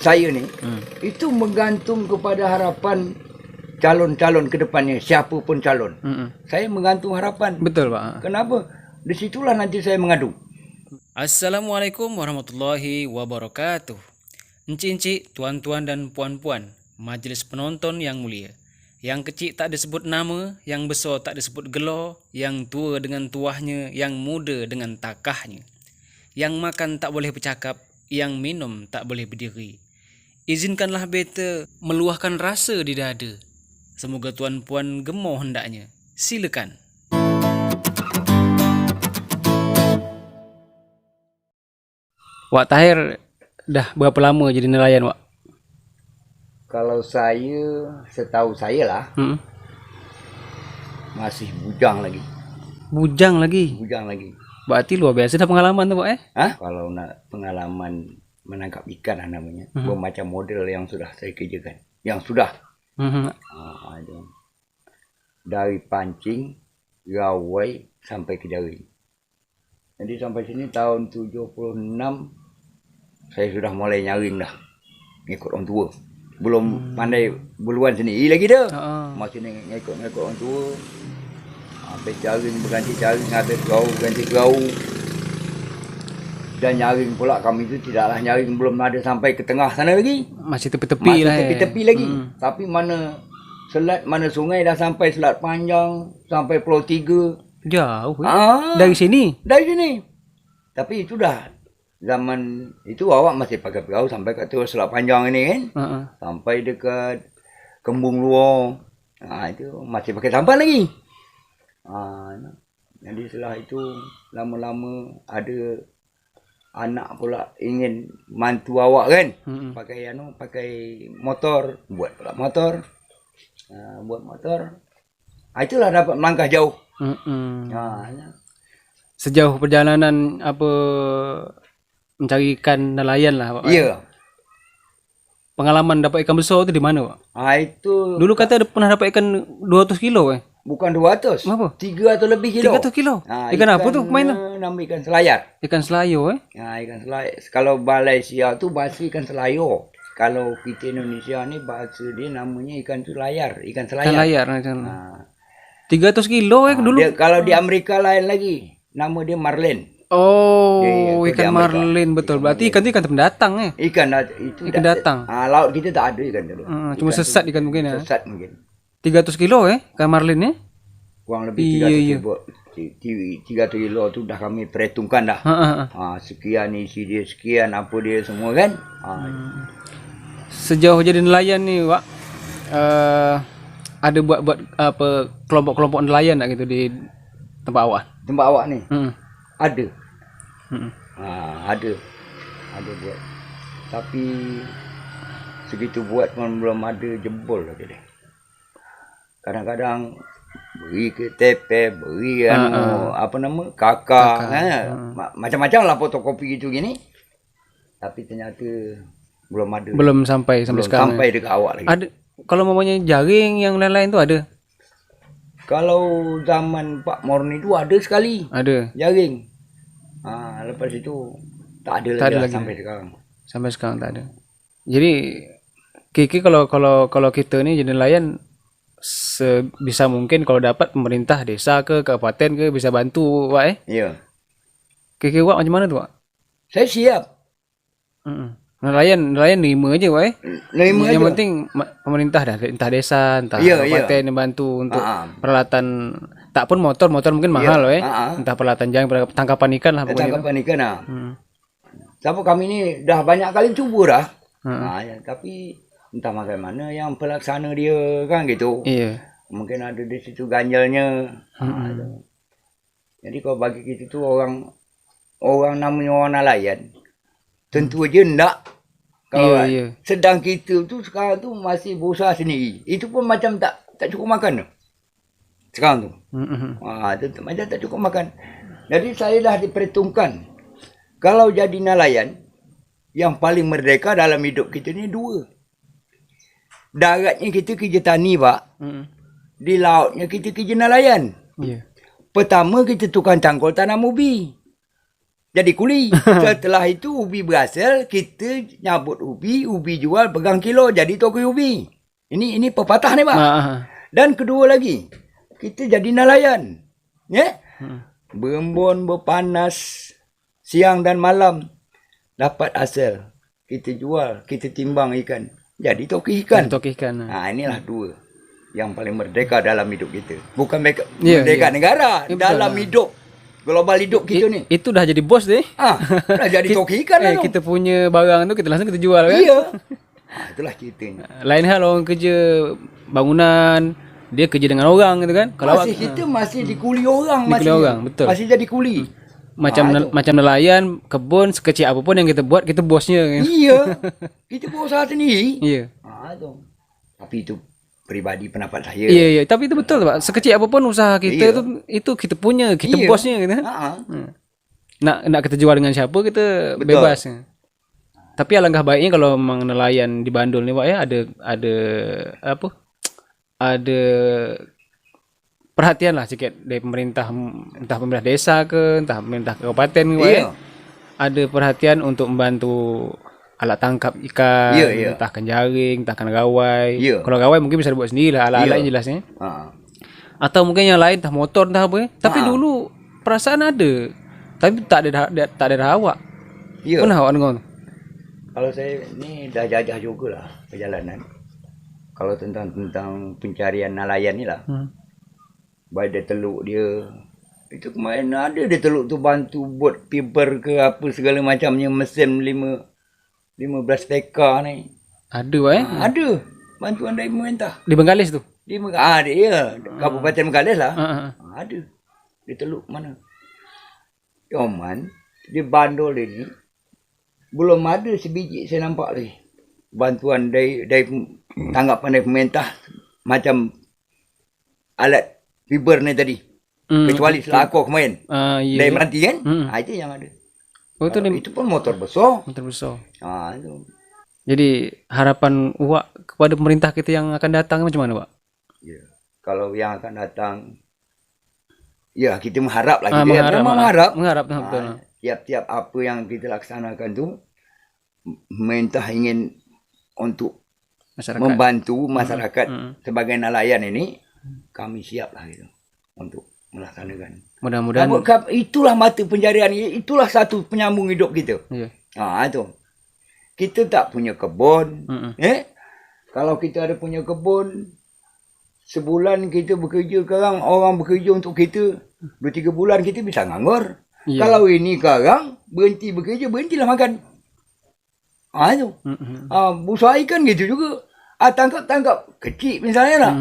Saya ni itu menggantung kepada harapan calon-calon ke depannya, siapa pun calon. Saya menggantung harapan. Betul, Pak. Kenapa? Di situlah nanti saya mengadu. Assalamualaikum warahmatullahi wabarakatuh. Encik-encik, tuan-tuan dan puan-puan, majelis penonton yang mulia. Yang kecil tak disebut nama, yang besar tak disebut gelar, yang tua dengan tuahnya, yang muda dengan takahnya. Yang makan tak boleh bercakap, yang minum tak boleh berdiri. Izinkanlah beta meluahkan rasa di dada. Semoga tuan-puan gemar hendaknya. Silakan. Wak Tahir dah berapa lama jadi nelayan, Wak? Kalau saya, setahu saya lah, masih bujang lagi. Bujang lagi. Bujang lagi. Berarti luar biasa dah pengalaman tu, Wak, Hah? Kalau nak pengalaman menangkap ikan lah namanya, bermacam model yang sudah saya kerjakan. Yang sudah. Ada. Dari pancing, gawai, sampai ke jaring. Jadi sampai sini tahun 76, saya sudah mulai nyaring dah. Ngikut orang tua. Belum pandai buluan sendiri lagi dah. Masih ngikut orang tua. Habis jaring berganti jaring, habis gau berganti gau. Dan nyaring pula kami itu tidaklah nyaring belum ada sampai ke tengah sana lagi. Masih tepi-tepi lah. Tepi-tepi lagi. Tapi mana selat, mana sungai dah sampai Selat Panjang, sampai Pulau Tiga. Jauh. Dari sini. Dari sini. Tapi itu dah zaman itu awak masih pakai perahu sampai kat Selat Panjang ini kan. Sampai dekat Kembung Luar. Itu masih pakai sampan lagi. Jadi setelah itu lama-lama ada anak pula ingin mantu awak kan. Pakai motor, buat pula motor. Buat motor. Itulah dapat melangkah jauh. Sejauh perjalanan apa mencari ikan nelayan lah, Pak. Ya. Pengalaman dapat ikan besar tu di mana, Pak? Itu Dulu kata ada pernah dapat ikan 200 kilo, bukan 200. Apa? 3 atau lebih kilo. 300 kilo. Ikan apa tu mainan? Nama ikan selayar. Ikan selayo, Ikan selayar. Kalau Malaysia tu bahasa ikan selayo. Kalau kita Indonesia ni bahasa dia namanya ikan tu layar, ikan selayar. Ikan layar macam. 300 kilo dulu. Dia, kalau di Amerika lain lagi. Nama dia marlin. Oh, Dia ikan marlin, betul. Berarti ikan tu ikan pendatang Ikan itu ikan datang. Laut kita tak ada ikan dulu. Cuma sesat ikan mungkin ya. Sesat mungkin. 300 kilo ikan marlin Kurang lebih 300 kilo tu dah kami perhitungkan dah. Sekian isi dia, sekian apa dia semua kan. Sejauh jadi nelayan ni, Wak, ada buat apa kelompok-kelompok nelayan tak gitu di tempat awak? Tempat awak ni? Ada. Ada buat. Tapi segitu buat pun belum ada jebol lagi deh. Kadang-kadang beri ke tepe, beri apa nama kakak. Macam-macam lah fotokopi gitu gini. Tapi ternyata belum ada. Belum sampai sekarang. Sampai dekat awak lagi. Ada kalau mamanya jaring yang lain-lain tu ada. Kalau zaman Pak Morni tu ada sekali. Ada. Jaring. Lepas itu tak ada lagi sampai sekarang. Sampai sekarang tak ada. Jadi Kiki kalau kita ni jadi nelayan sebisa mungkin kalau dapat pemerintah desa ke kabupaten ke bisa bantu, Wak Ya. Kiki Wak macam mana tu, Wak? Saya siap. Nelayan nerima aja, Wak Nerima yang aja. penting pemerintah dah, entah desa, entah kabupaten yang bantu untuk peralatan, tak pun motor mungkin mahal, entah peralatan jaring, tangkapan ikan lah pokoknya. Tangkapan ikan Siapa kami ni dah banyak kali cuba dah. Tapi entah bagaimana yang pelaksana dia kan gitu. Iya. Mungkin ada di situ ganjalnya. Jadi kalau bagi kita tu orang namanya orang nelayan, tentu aja ndak. Kalau sedang kita tu sekarang tu masih berusaha sendiri. Itu pun macam tak cukup makan tu. Sekarang tu. Tentu macam tak cukup makan. Jadi saya dah diperhitungkan. Kalau jadi nelayan, yang paling merdeka dalam hidup kita ni dua. Daratnya kita kerja tani, Pak. Di lautnya kita kerja nelayan. Pertama kita tukang cangkul tanam ubi. jadi kuli. Setelah itu ubi berhasil, kita nyabut ubi jual pegang kilo jadi tokoh ubi. Ini pepatah nih, Pak. Dan kedua lagi, kita jadi nelayan. Ya? Berembun, berpanas, siang dan malam dapat hasil. Kita jual, kita timbang ikan. Jadi tokoh ikan. Inilah dua yang paling merdeka dalam hidup kita. Bukan merdeka negara, dalam hidup. Global hidup kita ni. Itu dah jadi bos deh. Dah jadi tokoh ikan lah. Kita punya barang tu kita langsung kita jual kan. Iya. Itulah ceritanya. Lain hal orang kerja bangunan, dia kerja dengan orang gitu kan. Kalau kita masih dikuli orang, dikuli orang, betul. Masih jadi kuli. Macam nelayan, kebun, sekecil apapun yang kita buat, kita bosnya kan. Iya. Kita buat usaha sendiri. Iya. Tapi itu pribadi pendapat saya. Iya, tapi itu betul Pak. Sekecil apapun usaha kita itu kita punya, kita bosnya gitu. Nak kita jual dengan siapa kita bebas. Tapi alangkah baiknya kalau memang nelayan di Bandul nih Pak ya ada perhatian lah sikit dari pemerintah, entah pemerintah desa ke, entah pemerintah kabupaten Pak ya. Ada perhatian untuk membantu alat tangkap ikan, entahkan jaring, entahkan gawai. Kalau gawai mungkin bisa dibuat sendiri lah, alat-alat yang jelasnya. Atau mungkin yang lain, entah motor, entah apa. Tapi dulu perasaan ada, tapi tak ada rawak. Pernah awak dengar? Kalau saya ni dah jajah jugalah perjalanan. Kalau tentang pencarian nelayan ni lah. Baik dia teluk dia. Itu kemarin ada dia teluk tu bantu buat paper ke apa segala macamnya, mesin 15 peka ni. Ada eh? Ada. Bantuan dari pemerintah. Di Bengkalis tu? Dia. Kabupaten Bengkalis lah. Ada. Di teluk mana. Cuman, di Bandul ini, belum ada sebiji saya nampak lagi. Bantuan dari tanggapan dari pemerintah. Macam alat fiber ni tadi. Kecuali selakor kemarin. Dari Meranti kan. Itu yang ada. Itu pun motor besar. Itu. Jadi harapan Uwak kepada pemerintah kita yang akan datang macam mana Pak? Ya, kalau yang akan datang, ya kita mengharap lah. Mengharap. Betul. Tiap-tiap apa yang kita laksanakan tu, pemerintah ingin untuk membantu masyarakat sebagai nelayan ini, kami siap lah gitu untuk melaksanakan. Mudah-mudahan itulah mata pencarian, itulah satu penyambung hidup kita. Itu. Kita tak punya kebun. Kalau kita ada punya kebun, sebulan kita bekerja sekarang, orang bekerja untuk kita 2-3 bulan kita bisa nganggur. Kalau ini sekarang berhenti bekerja, berhentilah makan. Itu. Usaha ikan gitu juga. Tangkap kecil misalnya lah.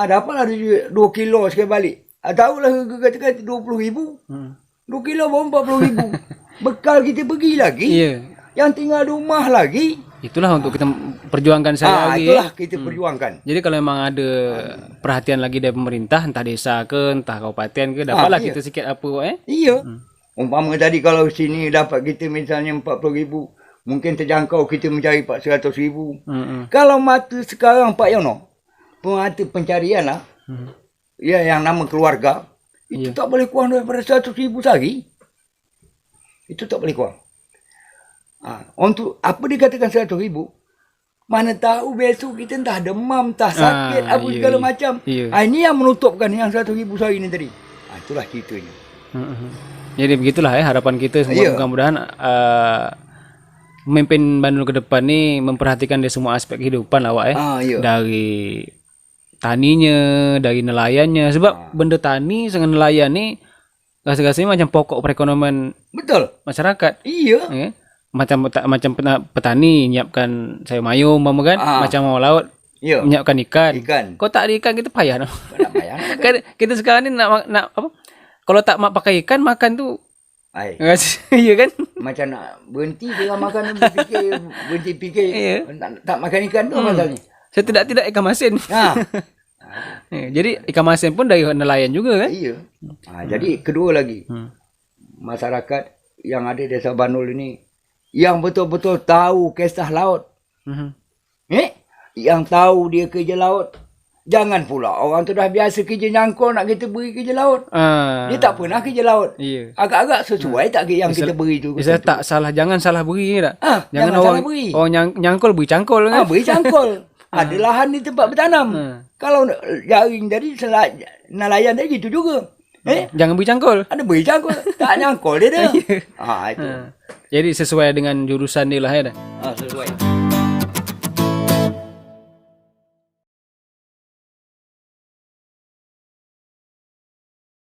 Dapatlah 2 kilo sekali balik. Tahulah kata-kata 20,000. 2 kilo baru 40,000. Bekal kita pergi lagi. Yang tinggal rumah lagi. Itulah untuk kita perjuangkan sehari-hari. Itulah kita perjuangkan. Jadi kalau memang ada perhatian lagi dari pemerintah, entah desa ke, entah kabupaten ke, dapatlah kita sikit apa Iya. Umpama tadi kalau sini dapat kita misalnya 40,000, mungkin terjangkau kita mencari 400,000. Kalau mata sekarang Pak Yono, mata pencarian lah. Ya, yang nama keluarga, itu tak boleh kurang daripada 100,000 sehari. Itu tak boleh kurang. Untuk apa dikatakan 100,000? Mana tahu besok kita entah demam, entah sakit, apa segala macam. Ini yang menutupkan yang 100,000 sehari ni tadi. Itulah ceritanya. Jadi begitulah harapan kita semua. Mudah-mudahan memimpin Bandung ke depan ni memperhatikan dari semua aspek kehidupan lah Wak Dari taninya, dari nelayannya. Sebab benda tani dengan nelayan ni rasa-rasanya macam pokok perekonomian masyarakat. Iya. Macam petani nyiapkan sayur mayur kan, macam mau laut menyiapkan ikan. Kalau tak ada ikan kita payah. Kita sekarang ni nak apa? Kalau tak pakai ikan makan tu iya kan? Macam nak berhenti dengan makan berhenti fikir tak makan ikan tu masalahnya. Setidak-tidak ikan masin. Jadi ikan masin pun dari nelayan juga kan? Iya. Jadi kedua lagi, masyarakat yang ada di desa Bandul ini yang betul-betul tahu kisah laut. Yang tahu dia kerja laut, Jangan pula orang tu dah biasa kerja nyangkul nak kita beri kerja laut. Dia tak pernah kerja laut. Agak-agak sesuai tak yang kita beri tu. Bisa tak salah, jangan salah beri tak? Jangan orang salah beri. Orang nyangkul beri cangkul kan. Beri cangkul. Ada lahan di tempat bertanam. Kalau jaring tadi nelayan tadi gitu juga. Jangan beri cangkul. Ada beri cangkul. Tak nyangkul dia dah. Itu. Jadi sesuai dengan jurusan dia lah ya dah. Sesuai.